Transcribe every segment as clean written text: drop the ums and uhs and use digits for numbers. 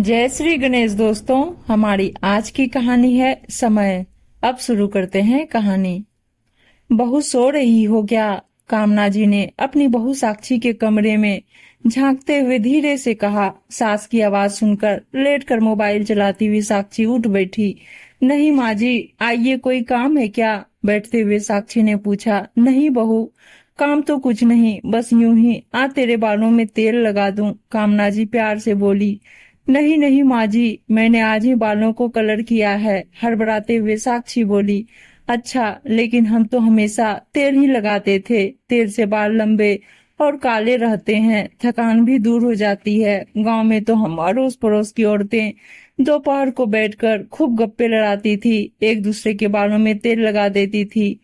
जय श्री गणेश दोस्तों। हमारी आज की कहानी है समय। अब शुरू करते हैं कहानी। बहू सो रही हो क्या? कामना जी ने अपनी बहू साक्षी के कमरे में झांकते हुए धीरे से कहा। सास की आवाज सुनकर लेटकर मोबाइल चलाती हुई साक्षी उठ बैठी। नहीं माँ जी, आइए, कोई काम है क्या? बैठते हुए साक्षी ने पूछा। नहीं बहू, काम तो कुछ नहीं, बस यूं ही आ तेरे बालों में तेल लगा दूं, कामना जी प्यार से बोली। नहीं नहीं माँ जी, मैंने आज ही बालों को कलर किया है, हड़बड़ाते हुए साक्षी बोली। अच्छा, लेकिन हम तो हमेशा तेल ही लगाते थे। तेल से बाल लंबे और काले रहते हैं, थकान भी दूर हो जाती है। गांव में तो हम अड़ोस पड़ोस की औरतें दोपहर को बैठकर खूब गप्पे लड़ाती थी, एक दूसरे के बालों में तेल लगा देती थी,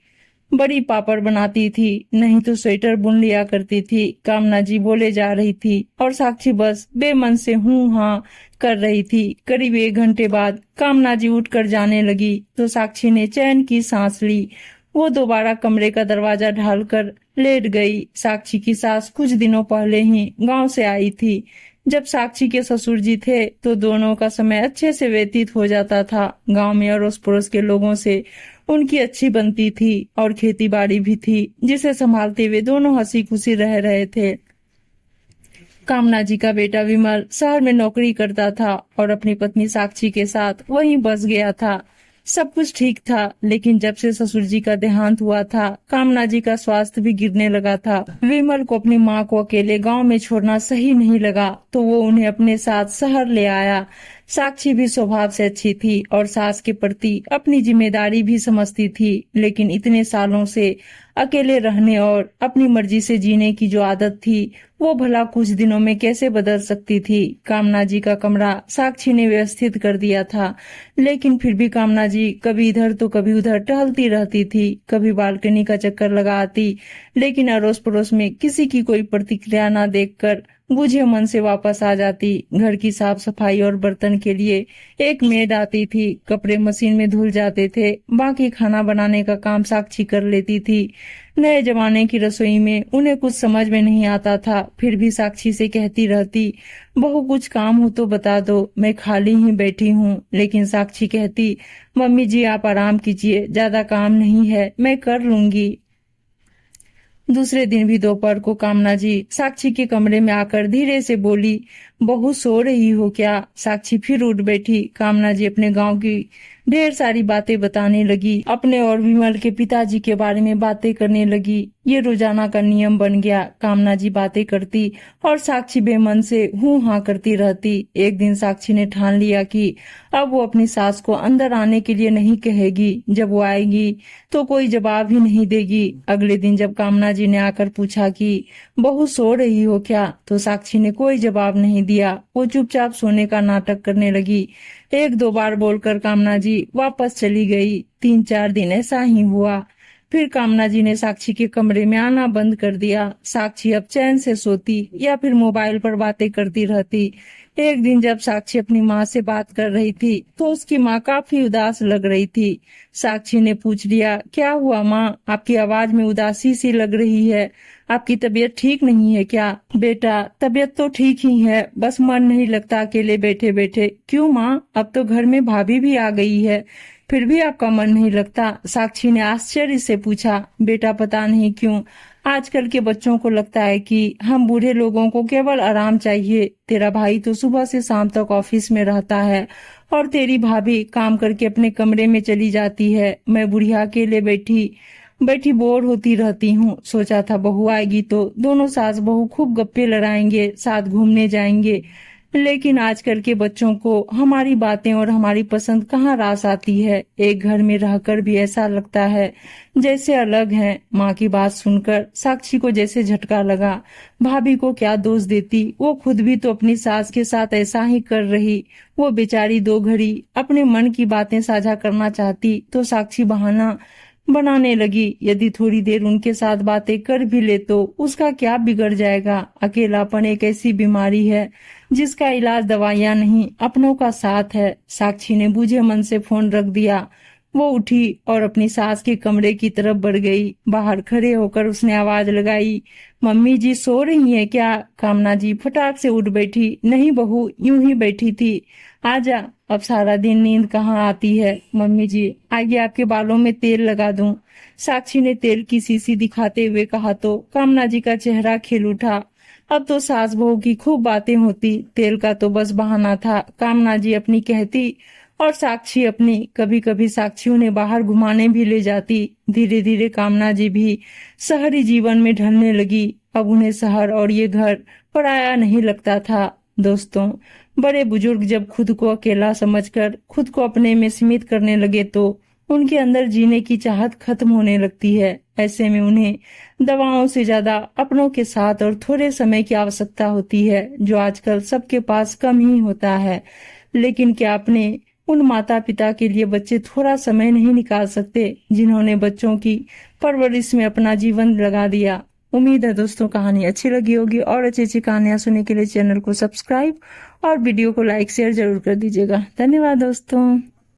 बड़ी पापड़ बनाती थी, नहीं तो स्वेटर बुन लिया करती थी। कामना जी बोले जा रही थी और साक्षी बस बेमन से हूँ हाँ कर रही थी। करीब 1 घंटे बाद कामना जी उठकर जाने लगी तो साक्षी ने चैन की सांस ली। वो दोबारा कमरे का दरवाजा ढालकर लेट गई। साक्षी की सास कुछ दिनों पहले ही गांव से आई थी। जब साक्षी के ससुर जी थे तो दोनों का समय अच्छे से व्यतीत हो जाता था। गांव में अड़ोस पड़ोस के लोगों से उनकी अच्छी बनती थी और खेती बाड़ी भी थी, जिसे संभालते हुए दोनों हंसी खुशी रह रहे थे। कामना जी का बेटा विमल शहर में नौकरी करता था और अपनी पत्नी साक्षी के साथ वहीं बस गया था। सब कुछ ठीक था, लेकिन जब से ससुर जी का देहांत हुआ था, कामना जी का स्वास्थ्य भी गिरने लगा था। विमल को अपनी माँ को अकेले गांव में छोड़ना सही नहीं लगा, तो वो उन्हें अपने साथ शहर ले आया। साक्षी भी स्वभाव से अच्छी थी और सास के प्रति अपनी जिम्मेदारी भी समझती थी, लेकिन इतने सालों से अकेले रहने और अपनी मर्जी से जीने की जो आदत थी, वो भला कुछ दिनों में कैसे बदल सकती थी। कामना जी का कमरा साक्षी ने व्यवस्थित कर दिया था, लेकिन फिर भी कामना जी कभी इधर तो कभी उधर टहलती रहती थी, कभी बालकनी का चक्कर लगा आती, लेकिन अड़ोस पड़ोस में किसी की कोई प्रतिक्रिया न देखकर बुझे मन से वापस आ जाती। घर की साफ सफाई और बर्तन के लिए एक मेड आती थी, कपड़े मशीन में धुल जाते थे, बाकी खाना बनाने का काम साक्षी कर लेती थी। नए जमाने की रसोई में उन्हें कुछ समझ में नहीं आता था, फिर भी साक्षी से कहती रहती, बहू कुछ काम हो तो बता दो, मैं खाली ही बैठी हूँ। लेकिन साक्षी कहती, मम्मी जी आप आराम कीजिए, ज्यादा काम नहीं है, मैं कर लूंगी। दूसरे दिन भी दोपहर को कामना जी साक्षी के कमरे में आकर धीरे से बोली, बहू सो रही हो क्या? साक्षी फिर उठ बैठी। कामना जी अपने गांव की ढेर सारी बातें बताने लगी, अपने और विमल के पिताजी के बारे में बातें करने लगी। ये रोजाना का नियम बन गया। कामना जी बातें करती और साक्षी बेमन से हूँ हाँ करती रहती। एक दिन साक्षी ने ठान लिया कि अब वो अपनी सास को अंदर आने के लिए नहीं कहेगी, जब वो आएगी तो कोई जवाब ही नहीं देगी। अगले दिन जब कामना जी ने आकर पूछा कि बहू सो रही हो क्या, तो साक्षी ने कोई जवाब नहीं दिया। वो चुपचाप सोने का नाटक करने लगी। 1-2 बार बोलकर कामना जी वापस चली गई। 3-4 दिन ऐसा ही हुआ। फिर कामना जी ने साक्षी के कमरे में आना बंद कर दिया। साक्षी अब चैन से सोती या फिर मोबाइल पर बातें करती रहती। एक दिन जब साक्षी अपनी माँ से बात कर रही थी तो उसकी माँ काफी उदास लग रही थी। साक्षी ने पूछ लिया, क्या हुआ माँ, आपकी आवाज में उदासी सी लग रही है, आपकी तबीयत ठीक नहीं है क्या? बेटा तबीयत तो ठीक ही है, बस मन नहीं लगता अकेले बैठे बैठे। क्यों माँ, अब तो घर में भाभी भी आ गई है, फिर भी आपका मन नहीं लगता? साक्षी ने आश्चर्य से पूछा। बेटा पता नहीं क्यों आजकल के बच्चों को लगता है कि हम बूढ़े लोगों को केवल आराम चाहिए। तेरा भाई तो सुबह से शाम तक ऑफिस में रहता है और तेरी भाभी काम करके अपने कमरे में चली जाती है। मैं बुढ़िया अकेले बैठी बैठी बोर होती रहती हूँ। सोचा था बहू आएगी तो दोनों सास बहू खूब गप्पे लड़ाएंगे, साथ घूमने जाएंगे, लेकिन आजकल के बच्चों को हमारी बातें और हमारी पसंद कहाँ रास आती है। एक घर में रहकर भी ऐसा लगता है जैसे अलग हैं। माँ की बात सुनकर साक्षी को जैसे झटका लगा। भाभी को क्या दोष देती, वो खुद भी तो अपनी सास के साथ ऐसा ही कर रही। वो बेचारी 2 घड़ी अपने मन की बातें साझा करना चाहती तो साक्षी बहाना बनाने लगी। यदि थोड़ी देर उनके साथ बातें कर भी ले तो उसका क्या बिगड़ जाएगा। अकेलापन एक ऐसी बीमारी है जिसका इलाज दवाइयां नहीं, अपनों का साथ है। साक्षी ने बुझे मन से फोन रख दिया। वो उठी और अपनी सास के कमरे की तरफ बढ़ गई। बाहर खड़े होकर उसने आवाज लगाई, मम्मी जी सो रही हैं क्या? कामना जी फटाक से उठ बैठी, नहीं बहू, यूं ही बैठी थी। आजा, अब सारा दिन नींद कहाँ आती है। मम्मी जी आगे आपके बालों में तेल लगा दूं? साक्षी ने तेल की शीशी दिखाते हुए कहा तो कामना जी का चेहरा खिल उठा। अब तो सास बहू की खूब बातें होती, तेल का तो बस बहाना था। कामना जी अपनी कहती और साक्षी अपनी। कभी कभी साक्षी उन्हें बाहर घुमाने भी ले जाती। धीरे धीरे कामना जी भी शहरी जीवन में ढलने लगी। अब उन्हें शहर और ये घर पराया नहीं लगता था। दोस्तों, बड़े बुजुर्ग जब खुद को अकेला समझकर खुद को अपने में सीमित करने लगे तो उनके अंदर जीने की चाहत खत्म होने लगती है। ऐसे में उन्हें दवाओं से ज्यादा अपनों के साथ और थोड़े समय की आवश्यकता होती है, जो आजकल सबके पास कम ही होता है। लेकिन क्या अपने उन माता पिता के लिए बच्चे थोड़ा समय नहीं निकाल सकते जिन्होंने बच्चों की परवरिश में अपना जीवन लगा दिया? उम्मीद है दोस्तों कहानी अच्छी लगी होगी, और अच्छी अच्छी कहानियां सुनने के लिए चैनल को सब्सक्राइब और वीडियो को लाइक शेयर जरूर कर दीजिएगा। धन्यवाद दोस्तों।